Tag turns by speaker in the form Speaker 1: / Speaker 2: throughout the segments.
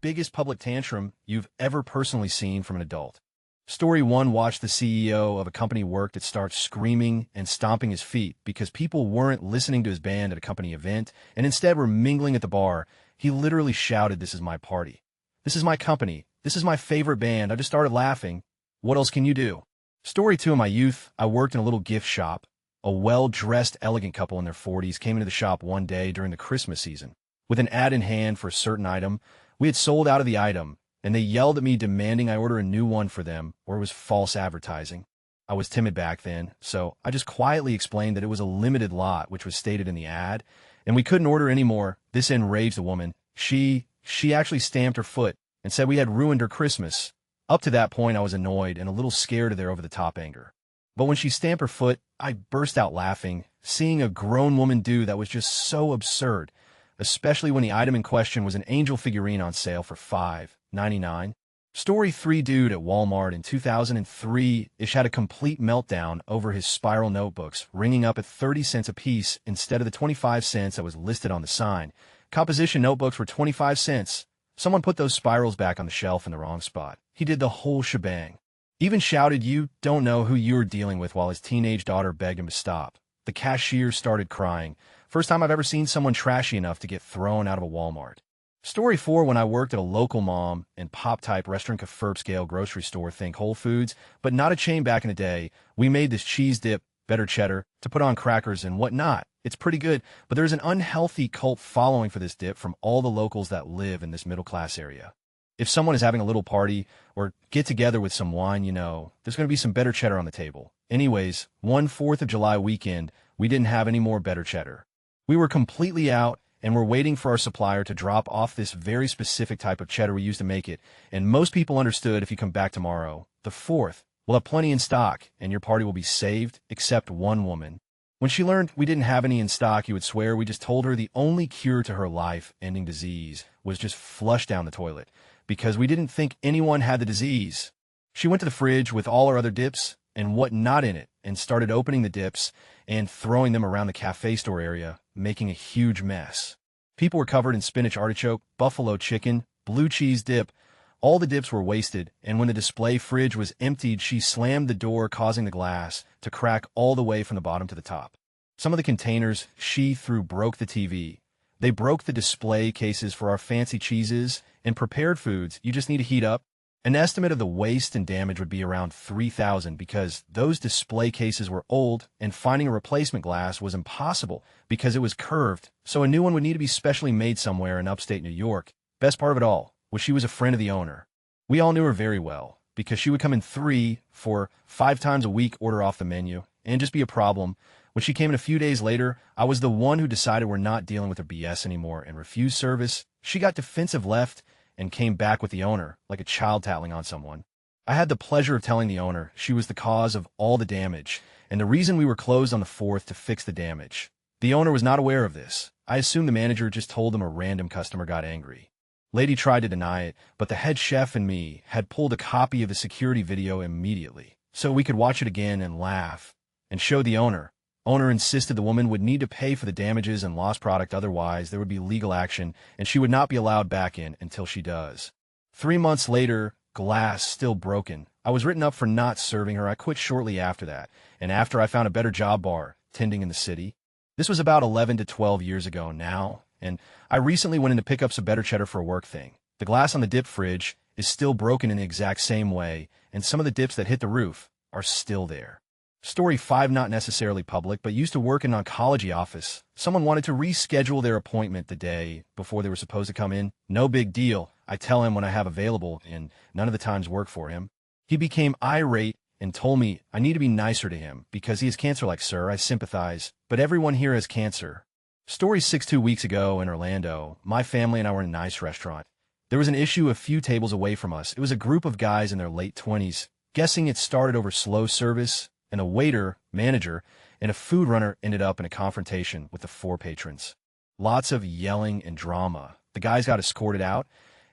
Speaker 1: biggest public tantrum you've ever personally seen from an adult. Story 1. Watch the CEO of a company work that starts screaming and stomping his feet because people weren't listening to his band at a company event and instead were mingling at the bar. He literally shouted, "This is my party. This is my company. This is my favorite band. I just started laughing. What else can you do?" Story 2. In my youth, I worked in a little gift shop. A well-dressed, elegant couple in their 40s came into the shop one day during the Christmas season. With an ad in hand for a certain item, we had sold out of the item, and they yelled at me demanding I order a new one for them, or it was false advertising. I was timid back then, so I just quietly explained that it was a limited lot, which was stated in the ad, and we couldn't order any more. This enraged the woman. She actually stamped her foot and said we had ruined her Christmas. Up to that point, I was annoyed and a little scared of their over-the-top anger. But when she stamped her foot, I burst out laughing, seeing a grown woman do that was just so absurd, especially when the item in question was an angel figurine on sale for $5.99. Story 3. Dude at Walmart in 2003-ish had a complete meltdown over his spiral notebooks, ringing up at 30 cents a piece instead of the 25 cents that was listed on the sign. Composition notebooks were 25 cents. Someone put those spirals back on the shelf in the wrong spot. He did the whole shebang. Even shouted, "You don't know who you're dealing with," while his teenage daughter begged him to stop. The cashier started crying. First time I've ever seen someone trashy enough to get thrown out of a Walmart. Story 4. When I worked at a local mom and pop-type restaurant Ferb scale grocery store, think Whole Foods, but not a chain back in the day, we made this cheese dip, better cheddar, to put on crackers and whatnot. It's pretty good, but there's an unhealthy cult following for this dip from all the locals that live in this middle-class area. If someone is having a little party or get together with some wine, there's going to be some better cheddar on the table. Anyways, one 4th of July weekend, we didn't have any more better cheddar. We were completely out and we're waiting for our supplier to drop off this very specific type of cheddar we used to make it, and most people understood if you come back tomorrow, the 4th, we'll have plenty in stock and your party will be saved, except one woman. When she learned we didn't have any in stock, you would swear we just told her the only cure to her life-ending disease was just flush down the toilet, because we didn't think anyone had the disease. She went to the fridge with all our other dips and whatnot in it and started opening the dips and throwing them around the cafe store area, making a huge mess. People were covered in spinach artichoke, buffalo chicken, blue cheese dip. All the dips were wasted, and when the display fridge was emptied, she slammed the door, causing the glass to crack all the way from the bottom to the top. Some of the containers she threw broke the TV. They broke the display cases for our fancy cheeses and prepared foods you just need to heat up. An estimate of the waste and damage would be around $3,000 because those display cases were old and finding a replacement glass was impossible because it was curved, so a new one would need to be specially made somewhere in upstate New York. Best part of it all was she was a friend of the owner. We all knew her very well because she would come in 3, 4, 5 times a week, order off the menu, and just be a problem. When she came in a few days later, I was the one who decided we're not dealing with her BS anymore and refused service. She got defensive, left, and came back with the owner, like a child tattling on someone. I had the pleasure of telling the owner she was the cause of all the damage, and the reason we were closed on the 4th to fix the damage. The owner was not aware of this. I assumed the manager just told him a random customer got angry. Lady tried to deny it, but the head chef and me had pulled a copy of the security video immediately, so we could watch it again and laugh, and show the owner. Owner insisted the woman would need to pay for the damages and lost product, otherwise there would be legal action, and she would not be allowed back in until she does. 3 months later, glass still broken. I was written up for not serving her. I quit shortly after that, and after I found a better job bar, tending in the city. This was about 11 to 12 years ago now, and I recently went in to pick up some better cheddar for a work thing. The glass on the dip fridge is still broken in the exact same way, and some of the dips that hit the roof are still there. Story 5. Not necessarily public, but used to work in an oncology office. Someone wanted to reschedule their appointment the day before they were supposed to come in. No big deal. I tell him when I have available, and none of the times work for him. He became irate and told me I need to be nicer to him because he has cancer. Like, sir, I sympathize, but everyone here has cancer. Story 6. 2 weeks ago in Orlando, my family and I were in a nice restaurant. There was an issue a few tables away from us. It was a group of guys in their late 20s. Guessing it started over slow service, and a waiter, manager, and a food runner ended up in a confrontation with the 4 patrons. Lots of yelling and drama. The guys got escorted out,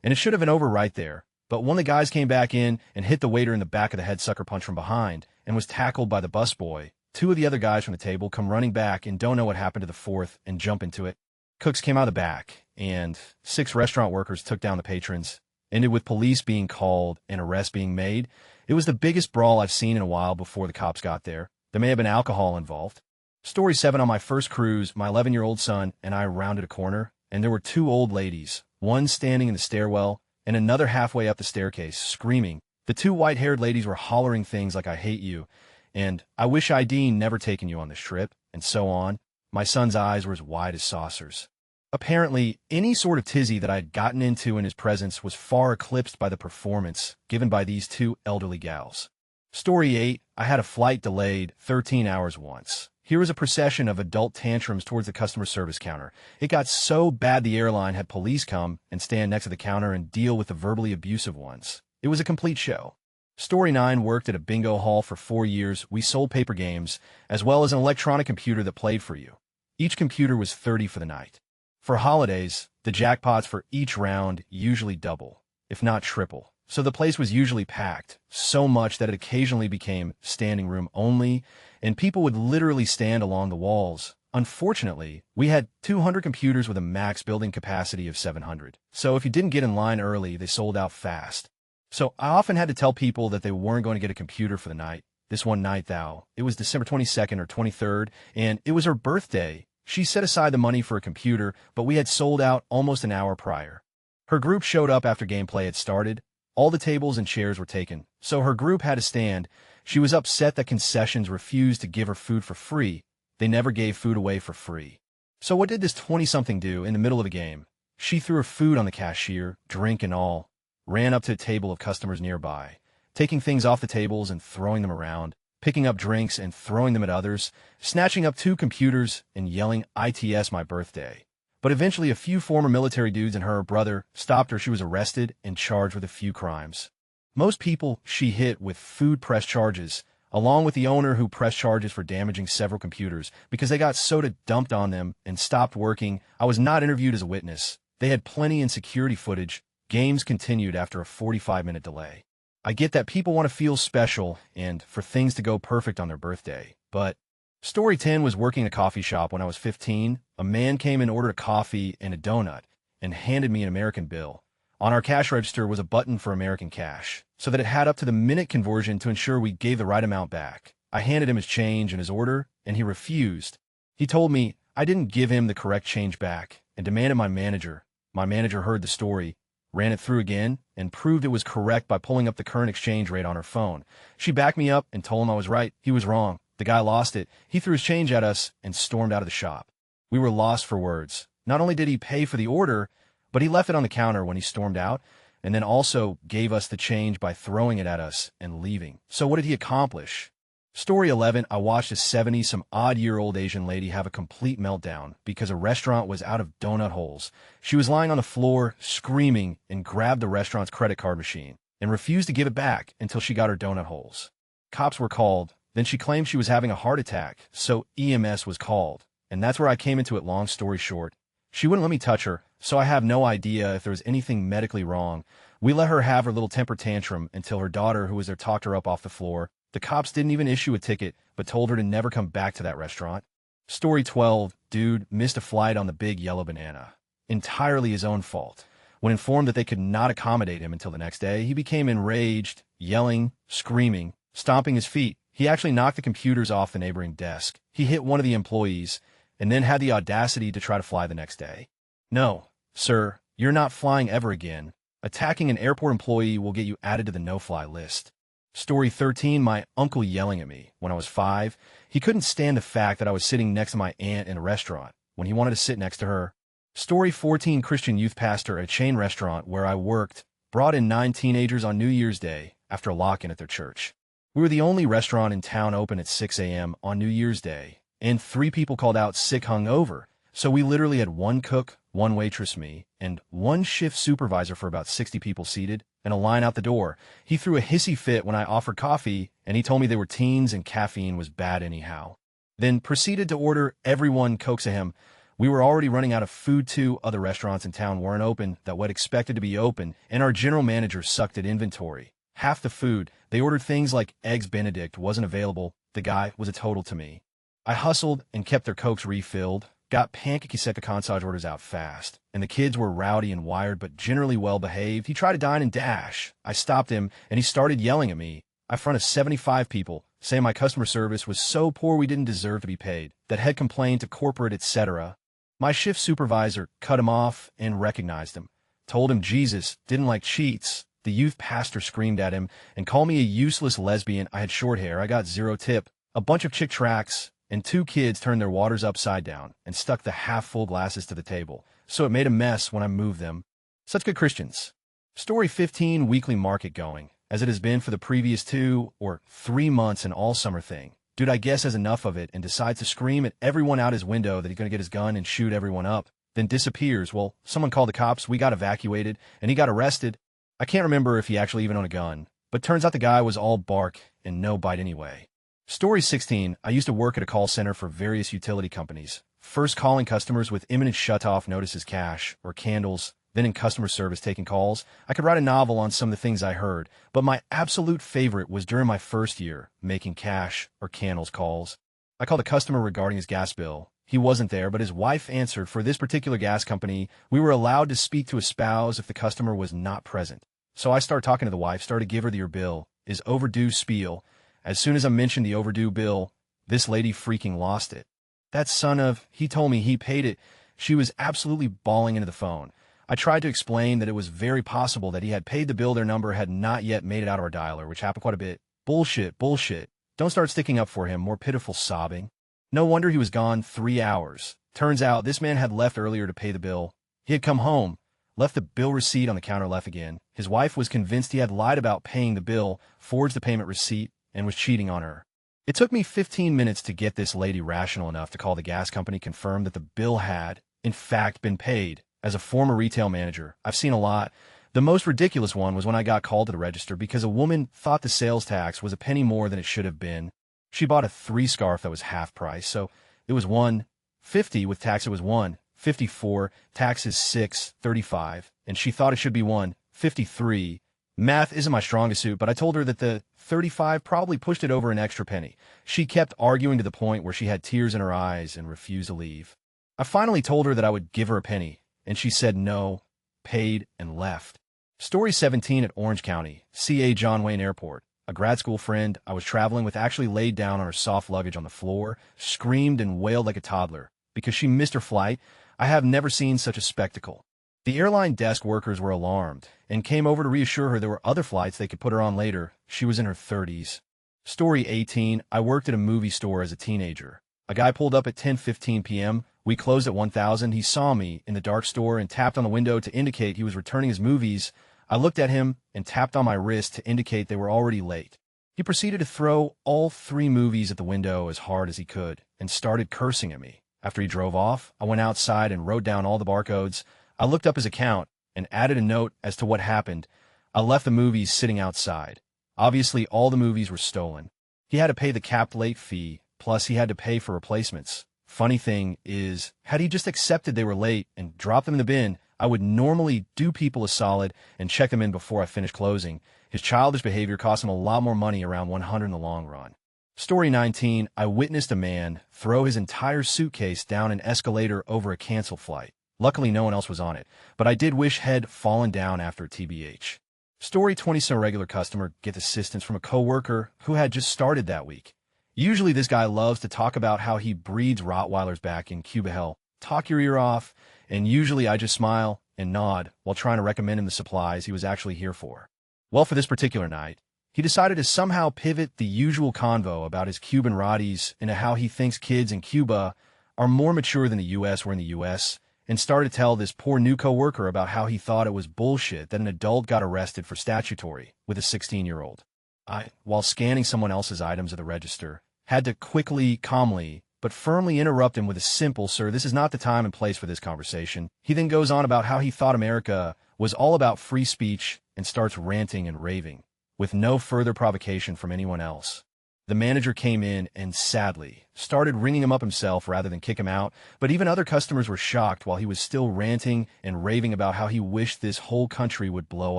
Speaker 1: and it should have been over right there. But one of the guys came back in and hit the waiter in the back of the head, sucker punch from behind, and was tackled by the busboy. 2 of the other guys from the table come running back and don't know what happened to the 4th and jump into it. Cooks came out of the back, and 6 restaurant workers took down the patrons, ended with police being called and arrests being made. It was the biggest brawl I've seen in a while before the cops got there. There may have been alcohol involved. Story 7, on my first cruise, my 11-year-old son and I rounded a corner, and there were 2 old ladies, one standing in the stairwell and another halfway up the staircase, screaming. The 2 white-haired ladies were hollering things like, "I hate you," and "I wish I'd never taken you on this trip," and so on. My son's eyes were as wide as saucers. Apparently, any sort of tizzy that I had gotten into in his presence was far eclipsed by the performance given by these 2 elderly gals. Story 8, I had a flight delayed 13 hours once. Here was a procession of adult tantrums towards the customer service counter. It got so bad the airline had police come and stand next to the counter and deal with the verbally abusive ones. It was a complete show. Story 9, worked at a bingo hall for 4 years. We sold paper games, as well as an electronic computer that played for you. Each computer was $30 for the night. For holidays, the jackpots for each round usually double, if not triple. So the place was usually packed, so much that it occasionally became standing room only, and people would literally stand along the walls. Unfortunately, we had 200 computers with a max building capacity of 700. So if you didn't get in line early, they sold out fast. So I often had to tell people that they weren't going to get a computer for the night. This one night, though, it was December 22nd or 23rd, and it was her birthday. She set aside the money for a computer, but we had sold out almost an hour prior. Her group showed up after gameplay had started. All the tables and chairs were taken, so her group had to stand. She was upset that concessions refused to give her food for free. They never gave food away for free. So what did this 20-something do in the middle of the game? She threw her food on the cashier, drink and all, ran up to a table of customers nearby, taking things off the tables and throwing them around, picking up drinks and throwing them at others, snatching up 2 computers and yelling, "ITS my birthday." But eventually a few former military dudes and her brother stopped her. She was arrested and charged with a few crimes. Most people she hit with food press charges, along with the owner who pressed charges for damaging several computers because they got soda dumped on them and stopped working. I was not interviewed as a witness. They had plenty in security footage. Games continued after a 45-minute delay. I get that people want to feel special and for things to go perfect on their birthday, but Story 10 was working a coffee shop when I was 15. A man came and ordered a coffee and a donut and handed me an American bill. On our cash register was a button for American cash, so that it had up to the minute conversion to ensure we gave the right amount back. I handed him his change and his order, and he refused. He told me I didn't give him the correct change back and demanded my manager. My manager heard the story, ran it through again, and proved it was correct by pulling up the current exchange rate on her phone. She backed me up and told him I was right. He was wrong. The guy lost it. He threw his change at us and stormed out of the shop. We were lost for words. Not only did he pay for the order, but he left it on the counter when he stormed out, and then also gave us the change by throwing it at us and leaving. So what did he accomplish? Story 11, I watched a 70-some-odd-year-old Asian lady have a complete meltdown because a restaurant was out of donut holes. She was lying on the floor, screaming, and grabbed the restaurant's credit card machine and refused to give it back until she got her donut holes. Cops were called. Then she claimed she was having a heart attack, so EMS was called. And that's where I came into it, long story short. She wouldn't let me touch her, so I have no idea if there was anything medically wrong. We let her have her little temper tantrum until her daughter, who was there, talked her up off the floor. The cops didn't even issue a ticket, but told her to never come back to that restaurant. Story 12, dude missed a flight on the big yellow banana. Entirely his own fault. When informed that they could not accommodate him until the next day, he became enraged, yelling, screaming, stomping his feet. He actually knocked the computers off the neighboring desk. He hit one of the employees, and then had the audacity to try to fly the next day. No, sir, you're not flying ever again. Attacking an airport employee will get you added to the no-fly list. Story 13, my uncle yelling at me. When I was 5, he couldn't stand the fact that I was sitting next to my aunt in a restaurant when he wanted to sit next to her. Story 14, Christian youth pastor at a chain restaurant where I worked brought in 9 teenagers on New Year's Day after a lock-in at their church. We were the only restaurant in town open at 6 a.m. on New Year's Day, and 3 people called out sick hungover. So we literally had 1 cook, 1 waitress, me, and 1 shift supervisor for about 60 people seated, and a line out the door. He threw a hissy fit when I offered coffee, and he told me they were teens and caffeine was bad anyhow. Then proceeded to order everyone Cokes a him. We were already running out of food too. Other restaurants in town weren't open that what expected to be open, and our general manager sucked at inventory. Half the food, they ordered things like Eggs Benedict, wasn't available. The guy was a total to me. I hustled and kept their Cokes refilled. Got pancake concierge orders out fast, and the kids were rowdy and wired but generally well-behaved. He tried to dine and dash. I stopped him, and he started yelling at me in front of 75 people, saying my customer service was so poor we didn't deserve to be paid, that had complained to corporate, etc. My shift supervisor cut him off and recognized him, told him Jesus didn't like cheats. The youth pastor screamed at him and called me a useless lesbian. I had short hair. I got 0 tip. A bunch of chick tracks, and 2 kids turned their waters upside down and stuck the half-full glasses to the table, so it made a mess when I moved them. Such good Christians. Story 15, weekly market going, as it has been for the previous 2 or 3 months and all summer thing. Dude, I guess, has enough of it and decides to scream at everyone out his window that he's going to get his gun and shoot everyone up, then disappears. Well, someone called the cops, we got evacuated, and he got arrested. I can't remember if he actually even owned a gun, but turns out the guy was all bark and no bite anyway. Story 16, I used to work at a call center for various utility companies. First calling customers with imminent shutoff notices cash or candles, then in customer service taking calls. I could write a novel on some of the things I heard, but my absolute favorite was during my first year, making cash or candles calls. I called a customer regarding his gas bill. He wasn't there, but his wife answered. For this particular gas company, we were allowed to speak to a spouse if the customer was not present. So I started talking to the wife, started to give her your bill is overdue spiel. As soon as I mentioned the overdue bill, this lady freaking lost it. That son of, he told me he paid it. She was absolutely bawling into the phone. I tried to explain that it was very possible that he had paid the bill, their number had not yet made it out of our dialer, which happened quite a bit. Bullshit, bullshit. Don't start sticking up for him, more pitiful sobbing. No wonder he was gone 3 hours. Turns out this man had left earlier to pay the bill. He had come home, left the bill receipt on the counter, left again. His wife was convinced he had lied about paying the bill, forged the payment receipt, and was cheating on her. It took me 15 minutes to get this lady rational enough to call the gas company, confirm that the bill had, in fact, been paid. As a former retail manager, I've seen a lot. The most ridiculous one was when I got called to the register because a woman thought the sales tax was a penny more than it should have been. She bought a 3 scarf that was half price, so it was $1.50 with tax. It was $1.54. Tax is $6.35, and she thought it should be $1.53. Math isn't my strongest suit, but I told her that the 35 probably pushed it over an extra penny. She kept arguing to the point where she had tears in her eyes and refused to leave. I finally told her that I would give her a penny, and she said no, paid, and left. Story 17 at Orange County, CA John Wayne Airport. A grad school friend I was traveling with actually laid down on her soft luggage on the floor, screamed and wailed like a toddler because she missed her flight. I have never seen such a spectacle. The airline desk workers were alarmed and came over to reassure her there were other flights they could put her on later. She was in her 30s. Story 18, I worked at a movie store as a teenager. A guy pulled up at 10:15 p.m. We closed at 1,000. He saw me in the dark store and tapped on the window to indicate he was returning his movies. I looked at him and tapped on my wrist to indicate they were already late. He proceeded to throw all 3 movies at the window as hard as he could and started cursing at me. After he drove off, I went outside and wrote down all the barcodes. I looked up his account and added a note as to what happened. I left the movies sitting outside. Obviously, all the movies were stolen. He had to pay the capped late fee, plus he had to pay for replacements. Funny thing is, had he just accepted they were late and dropped them in the bin, I would normally do people a solid and check them in before I finished closing. His childish behavior cost him a lot more money, around $100 in the long run. Story 19, I witnessed a man throw his entire suitcase down an escalator over a canceled flight. Luckily, no one else was on it, but I did wish he'd fallen down after TBH. Story 20, some regular customer gets assistance from a coworker who had just started that week. Usually this guy loves to talk about how he breeds Rottweilers back in Cuba. Hell, talk your ear off, and usually I just smile and nod while trying to recommend him the supplies he was actually here for. Well, for this particular night, he decided to somehow pivot the usual convo about his Cuban Rotties into how he thinks kids in Cuba are more mature than the U.S. were in the U.S., and started to tell this poor new coworker about how he thought it was bullshit that an adult got arrested for statutory with a 16-year-old. I, while scanning someone else's items at the register, had to quickly, calmly, but firmly interrupt him with a simple, "Sir, this is not the time and place for this conversation." He then goes on about how he thought America was all about free speech and starts ranting and raving, with no further provocation from anyone else. The manager came in and, sadly, started ringing him up himself rather than kick him out, but even other customers were shocked while he was still ranting and raving about how he wished this whole country would blow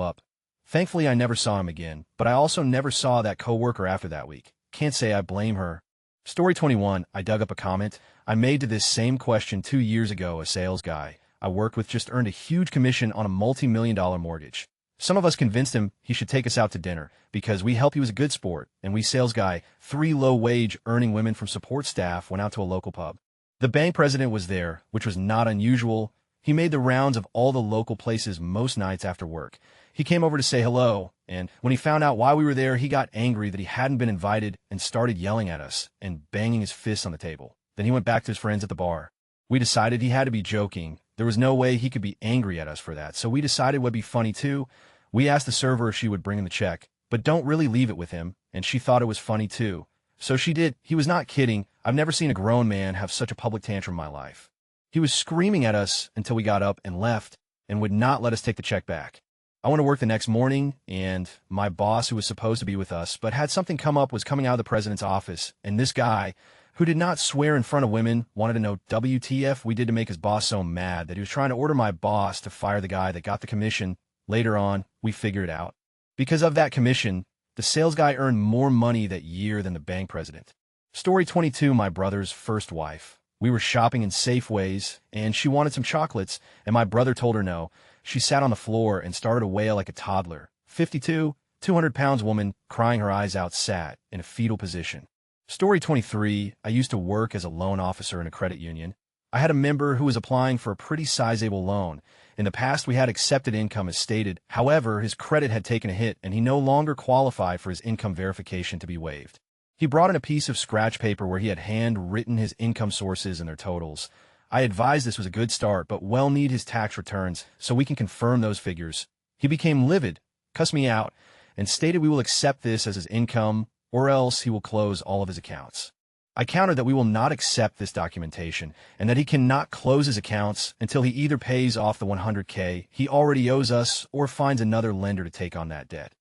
Speaker 1: up. Thankfully, I never saw him again, but I also never saw that coworker after that week. Can't say I blame her. Story 21, I dug up a comment I made to this same question 2 years ago. A sales guy I worked with just earned a huge commission on a multi-million-dollar mortgage. Some of us convinced him he should take us out to dinner because we helped he was a good sport, and we sales guy, 3 low-wage earning women from support staff went out to a local pub. The bank president was there, which was not unusual. He made the rounds of all the local places most nights after work. He came over to say hello, and when he found out why we were there, he got angry that he hadn't been invited and started yelling at us and banging his fists on the table. Then he went back to his friends at the bar. We decided he had to be joking. There was no way he could be angry at us for that, so we decided it would be funny too. We asked the server if she would bring in the check, but don't really leave it with him, and she thought it was funny too. So she did. He was not kidding. I've never seen a grown man have such a public tantrum in my life. He was screaming at us until we got up and left and would not let us take the check back. I went to work the next morning, and my boss, who was supposed to be with us but had something come up, was coming out of the president's office, and this guy, who did not swear in front of women, wanted to know WTF we did to make his boss so mad that he was trying to order my boss to fire the guy that got the commission. Later on, we figured it out. Because of that commission, the sales guy earned more money that year than the bank president. Story 22, my brother's first wife. We were shopping in Safeways, and she wanted some chocolates, and my brother told her no. She sat on the floor and started to wail like a toddler. 52, 200 pounds woman, crying her eyes out, sat in a fetal position. Story 23, I used to work as a loan officer in a credit union. I had a member who was applying for a pretty sizable loan. In the past, we had accepted income as stated. However, his credit had taken a hit, and he no longer qualified for his income verification to be waived. He brought in a piece of scratch paper where he had handwritten his income sources and their totals. I advised this was a good start, but we'll need his tax returns so we can confirm those figures. He became livid, cussed me out, and stated we will accept this as his income or else he will close all of his accounts. I countered that we will not accept this documentation and that he cannot close his accounts until he either pays off the $100K he already owes us or finds another lender to take on that debt,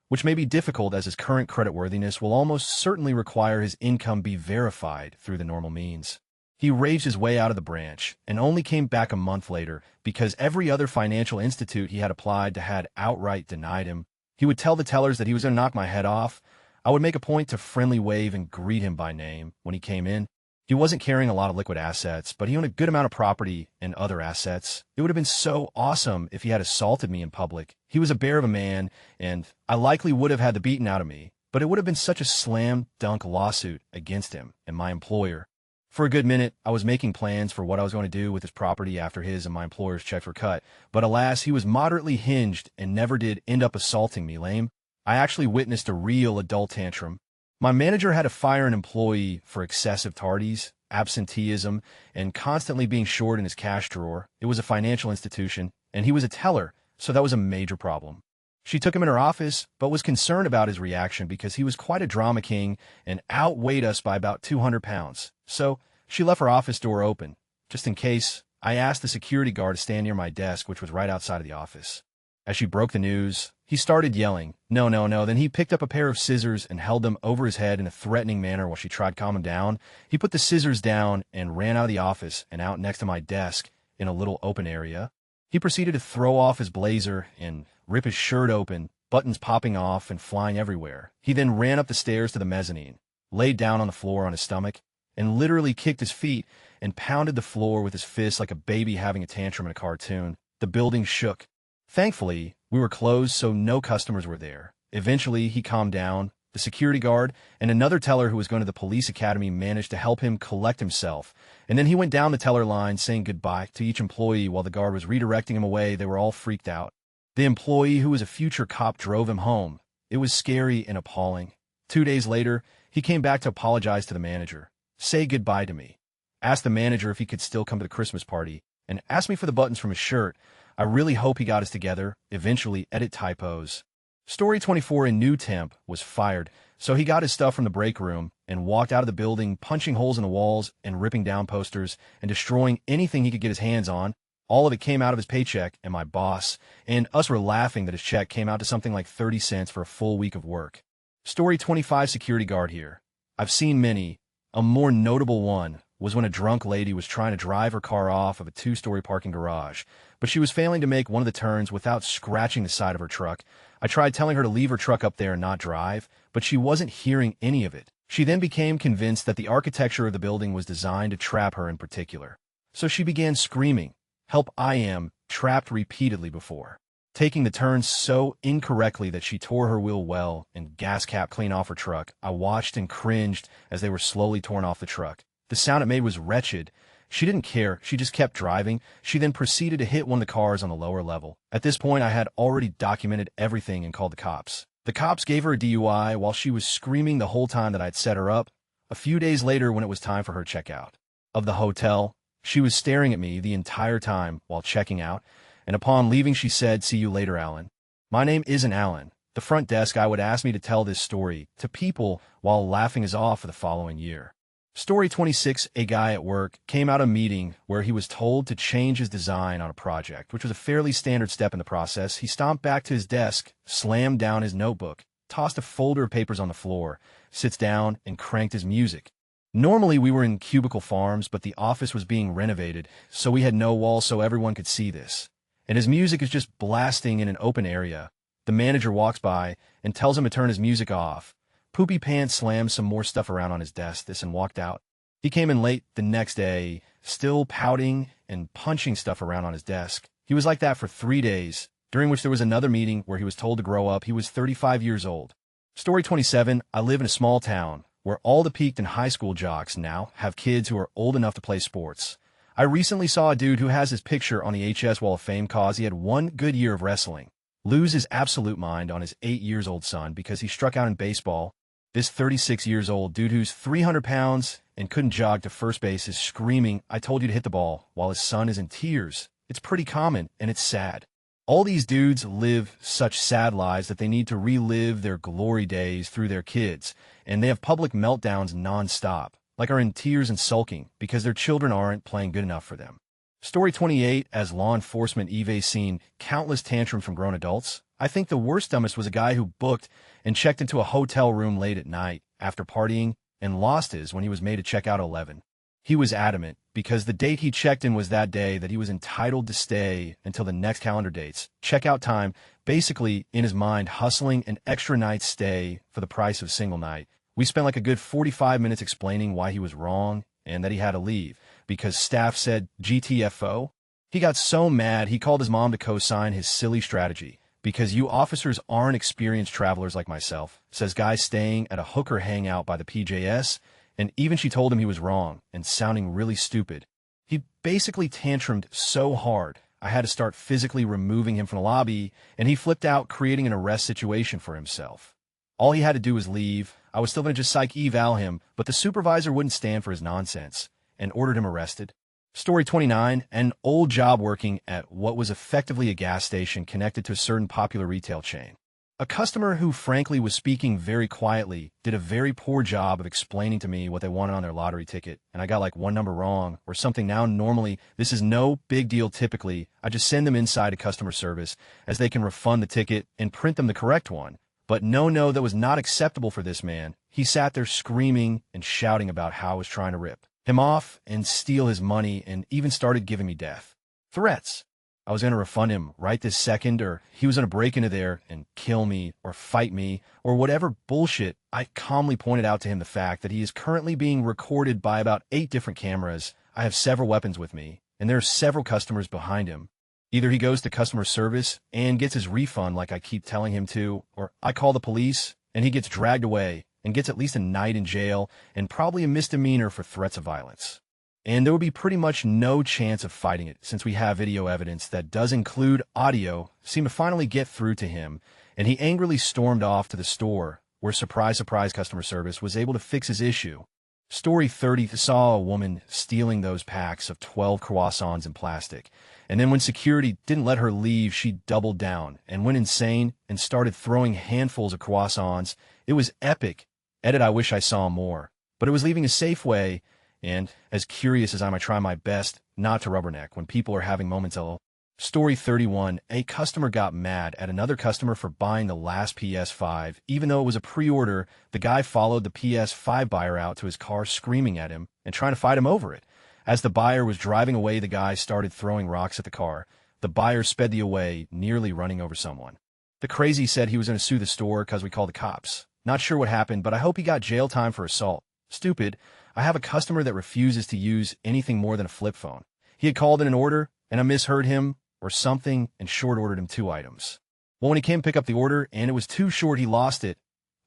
Speaker 1: which may be difficult as his current creditworthiness will almost certainly require his income be verified through the normal means. He raged his way out of the branch and only came back a month later because every other financial institute he had applied to had outright denied him. He would tell the tellers that he was going to knock my head off. I would make a point to friendly wave and greet him by name when he came in. He wasn't carrying a lot of liquid assets, but he owned a good amount of property and other assets. It would have been so awesome if he had assaulted me in public. He was a bear of a man, and I likely would have had the beaten out of me, but it would have been such a slam-dunk lawsuit against him and my employer. For a good minute, I was making plans for what I was going to do with his property after his and my employer's checks were cut, but alas, he was moderately hinged and never did end up assaulting me, lame. I actually witnessed a real adult tantrum. My manager had to fire an employee for excessive tardies, absenteeism, and constantly being short in his cash drawer. It was a financial institution, and he was a teller, so that was a major problem. She took him in her office, but was concerned about his reaction because he was quite a drama king and outweighed us by about 200 pounds. So she left her office door open. Just in case, I asked the security guard to stand near my desk, which was right outside of the office. As she broke the news, he started yelling, "No, no, no." Then he picked up a pair of scissors and held them over his head in a threatening manner while she tried to calm him down. He put the scissors down and ran out of the office and out next to my desk in a little open area. He proceeded to throw off his blazer and rip his shirt open, buttons popping off and flying everywhere. He then ran up the stairs to the mezzanine, laid down on the floor on his stomach, and literally kicked his feet and pounded the floor with his fists like a baby having a tantrum in a cartoon. The building shook. Thankfully, we were closed, so no customers were there. Eventually, he calmed down. The security guard and another teller who was going to the police academy managed to help him collect himself, and then he went down the teller line saying goodbye to each employee while the guard was redirecting him away. They were all freaked out. The employee, who was a future cop, drove him home. It was scary and appalling. 2 days later, he came back to apologize to the manager, say goodbye to me, asked the manager if he could still come to the Christmas party, and asked me for the buttons from his shirt. I really hope he got us together. Eventually, edit typos. Story 24, a new temp was fired, so he got his stuff from the break room and walked out of the building, punching holes in the walls and ripping down posters and destroying anything he could get his hands on. All of it came out of his paycheck, and my boss and us were laughing that his check came out to something like 30 cents for a full week of work. Story 25, security guard here. I've seen many. A more notable one was when a drunk lady was trying to drive her car off of a 2-story parking garage, but she was failing to make one of the turns without scratching the side of her truck. I tried telling her to leave her truck up there and not drive, but she wasn't hearing any of it. She then became convinced that the architecture of the building was designed to trap her in particular. So she began screaming, "Help, I am trapped," repeatedly before taking the turns so incorrectly that she tore her wheel well and gas cap clean off her truck. I watched and cringed as they were slowly torn off the truck. The sound it made was wretched. She didn't care. She just kept driving. She then proceeded to hit one of the cars on the lower level. At this point, I had already documented everything and called the cops. The cops gave her a DUI while she was screaming the whole time that I'd set her up. A few days later, when it was time for her checkout of the hotel, she was staring at me the entire time while checking out, and upon leaving she said, "See you later, Alan." My name isn't Alan. The front desk guy would ask me to tell this story to people while laughing us off for the following year. Story 26, a guy at work came out of a meeting where he was told to change his design on a project, which was a fairly standard step in the process. He stomped back to his desk, slammed down his notebook, tossed a folder of papers on the floor, sits down, and cranked his music. Normally we were in cubicle farms, but the office was being renovated, so we had no walls so everyone could see this. And his music is just blasting in an open area. The manager walks by and tells him to turn his music off. Poopy Pants slammed some more stuff around on his desk and walked out. He came in late the next day, still pouting and punching stuff around on his desk. He was like that for 3 days, during which there was another meeting where he was told to grow up. He was 35 years old. Story 27, I live in a small town where all the peaked and high school jocks now have kids who are old enough to play sports. I recently saw a dude who has his picture on the HS Wall of Fame cause he had one good year of wrestling lose his absolute mind on his 8 years old son because he struck out in baseball. This 36 years old dude who's 300 pounds and couldn't jog to first base is screaming, "I told you to hit the ball," while his son is in tears. It's pretty common, and it's sad. All these dudes live such sad lives that they need to relive their glory days through their kids, and they have public meltdowns nonstop, like are in tears and sulking because their children aren't playing good enough for them. Story 28, as law enforcement evades seen countless tantrums from grown adults. I think the worst dumbest was a guy who booked and checked into a hotel room late at night after partying and lost his when he was made to check out at 11. He was adamant because the date he checked in was that day that he was entitled to stay until the next calendar dates. Checkout time, basically in his mind hustling an extra night stay for the price of a single night. We spent like a good 45 minutes explaining why he was wrong and that he had to leave because staff said GTFO. He got so mad he called his mom to co-sign his silly strategy. Because you officers aren't experienced travelers like myself, says guy staying at a hooker hangout by the PJS, and even she told him he was wrong and sounding really stupid. He basically tantrumed so hard, I had to start physically removing him from the lobby, and he flipped out, creating an arrest situation for himself. All he had to do was leave. I was still going to just psych eval him, but the supervisor wouldn't stand for his nonsense and ordered him arrested. Story 29, an old job working at what was effectively a gas station connected to a certain popular retail chain. A customer who frankly was speaking very quietly did a very poor job of explaining to me what they wanted on their lottery ticket, and I got like one number wrong or something. Now normally this is no big deal. Typically I just send them inside to customer service as they can refund the ticket and print them the correct one. But no, that was not acceptable for this man. He sat there screaming and shouting about how I was trying to rip him off and steal his money, and even started giving me death threats. I was going to refund him right this second, or he was going to break into there and kill me or fight me or whatever bullshit. I calmly pointed out to him the fact that he is currently being recorded by about 8 different cameras. I have several weapons with me, and there are several customers behind him. Either he goes to customer service and gets his refund like I keep telling him to, or I call the police and he gets dragged away and gets at least a night in jail and probably a misdemeanor for threats of violence. And there would be pretty much no chance of fighting it since we have video evidence that does include audio seemed to finally get through to him, and he angrily stormed off to the store where surprise customer service was able to fix his issue. Story 30 saw a woman stealing those packs of 12 croissants in plastic, and then when security didn't let her leave, she doubled down and went insane and started throwing handfuls of croissants. It was epic. Edit, I wish I saw more. But it was leaving a Safeway, and as curious as I might try my best not to rubberneck when people are having moments of Story 31, a customer got mad at another customer for buying the last PS5. Even though it was a pre-order, the guy followed the PS5 buyer out to his car screaming at him and trying to fight him over it. As the buyer was driving away, the guy started throwing rocks at the car. The buyer sped away, nearly running over someone. The crazy said he was going to sue the store because we called the cops. Not sure what happened, but I hope he got jail time for assault. Stupid. I have a customer that refuses to use anything more than a flip phone. He had called in an order, and I misheard him or something and short-ordered him 2 items. Well, when he came to pick up the order and it was too short, he lost it.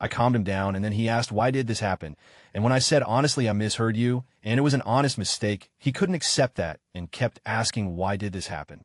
Speaker 1: I calmed him down, and then he asked, why did this happen? And when I said, honestly, I misheard you, and it was an honest mistake, he couldn't accept that and kept asking, why did this happen?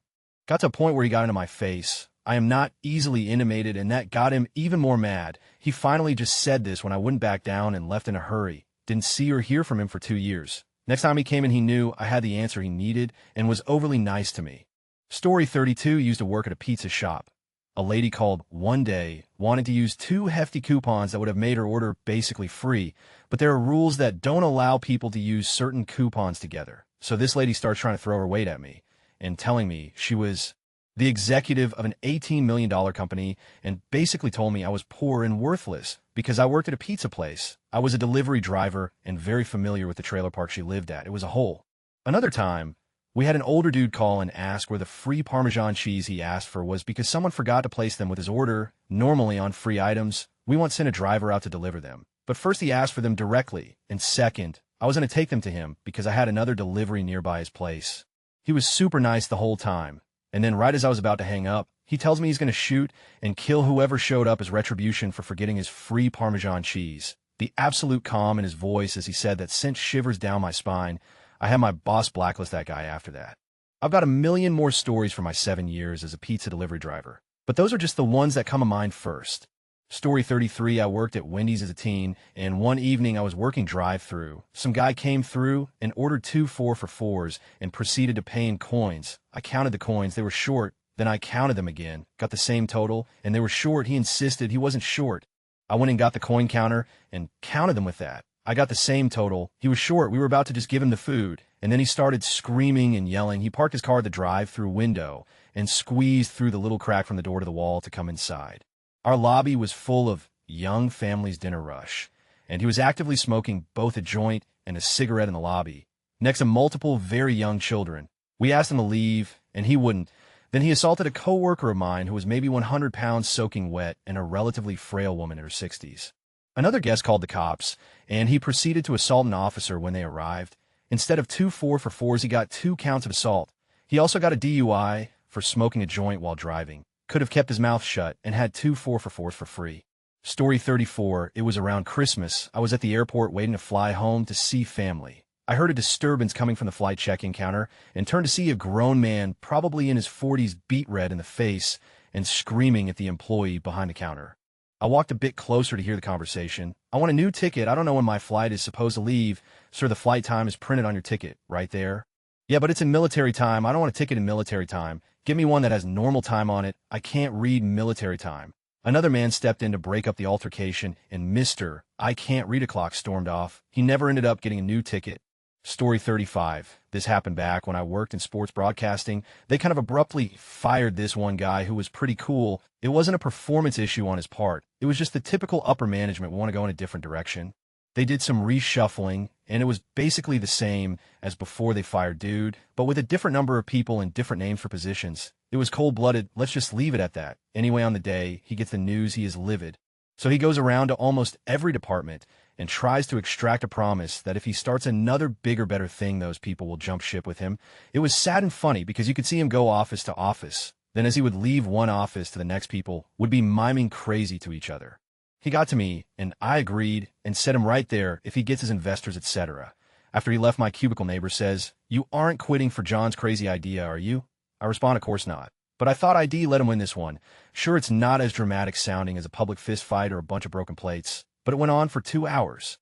Speaker 1: Got to a point where he got into my face. I am not easily intimated, and that got him even more mad. He finally just said this when I wouldn't back down and left in a hurry. Didn't see or hear from him for 2 years. Next time he came in, he knew I had the answer he needed and was overly nice to me. Story 32 used to work at a pizza shop. A lady called one day, wanted to use 2 hefty coupons that would have made her order basically free, but there are rules that don't allow people to use certain coupons together. So this lady starts trying to throw her weight at me and telling me she was the executive of an $18 million company and basically told me I was poor and worthless because I worked at a pizza place. I was a delivery driver and very familiar with the trailer park she lived at. It was a hole. Another time, we had an older dude call and ask where the free Parmesan cheese he asked for was because someone forgot to place them with his order. Normally on free items, we once sent a driver out to deliver them. But first he asked for them directly, and second, I was going to take them to him because I had another delivery nearby his place. He was super nice the whole time, and then right as I was about to hang up, he tells me he's going to shoot and kill whoever showed up as retribution for forgetting his free Parmesan cheese. The absolute calm in his voice as he said that sent shivers down my spine. I had my boss blacklist that guy after that. I've got a million more stories from my 7 years as a pizza delivery driver, but those are just the ones that come to mind first. Story 33, I worked at Wendy's as a teen, and one evening I was working drive-thru. Some guy came through and ordered 2 4-for-4s and proceeded to pay in coins. I counted the coins. They were short. Then I counted them again, got the same total, and they were short. He insisted he wasn't short. I went and got the coin counter and counted them with that. I got the same total. He was short. We were about to just give him the food. And then he started screaming and yelling. He parked his car at the drive-thru window and squeezed through the little crack from the door to the wall to come inside. Our lobby was full of young families' dinner rush, and he was actively smoking both a joint and a cigarette in the lobby, next to multiple very young children. We asked him to leave, and he wouldn't. Then he assaulted a coworker of mine who was maybe 100 pounds soaking wet and a relatively frail woman in her 60s. Another guest called the cops, and he proceeded to assault an officer when they arrived. Instead of 2 4-for-4s, he got 2 counts of assault. He also got a DUI for smoking a joint while driving. Could have kept his mouth shut and had 2 4-for-4s for free. Story 34, it was around Christmas. I was at the airport waiting to fly home to see family. I heard a disturbance coming from the flight check-in counter and turned to see a grown man, probably in his 40s, beet red in the face and screaming at the employee behind the counter. I walked a bit closer to hear the conversation. I want a new ticket. I don't know when my flight is supposed to leave. Sir, the flight time is printed on your ticket, right there. Yeah, but it's in military time. I don't want a ticket in military time. Give me one that has normal time on it. I can't read military time. Another man stepped in to break up the altercation, and Mr. I can't read a clock stormed off. He never ended up getting a new ticket. Story 35. This happened back when I worked in sports broadcasting. They kind of abruptly fired this one guy who was pretty cool. It wasn't a performance issue on his part. It was just the typical upper management want to go in a different direction. They did some reshuffling, and it was basically the same as before they fired dude, but with a different number of people and different names for positions. It was cold-blooded. Let's just leave it at that. Anyway, on the day, he gets the news he is livid. So he goes around to almost every department and tries to extract a promise that if he starts another bigger, better thing, those people will jump ship with him. It was sad and funny because you could see him go office to office. Then as he would leave one office to the next, people would be miming crazy to each other. He got to me, and I agreed and set him right there if he gets his investors, etc. After he left, my cubicle neighbor says, "You aren't quitting for John's crazy idea, are you?" I respond, "Of course not. But I thought ID let him win this one. Sure, it's not as dramatic sounding as a public fist fight or a bunch of broken plates, but it went on for 2 hours.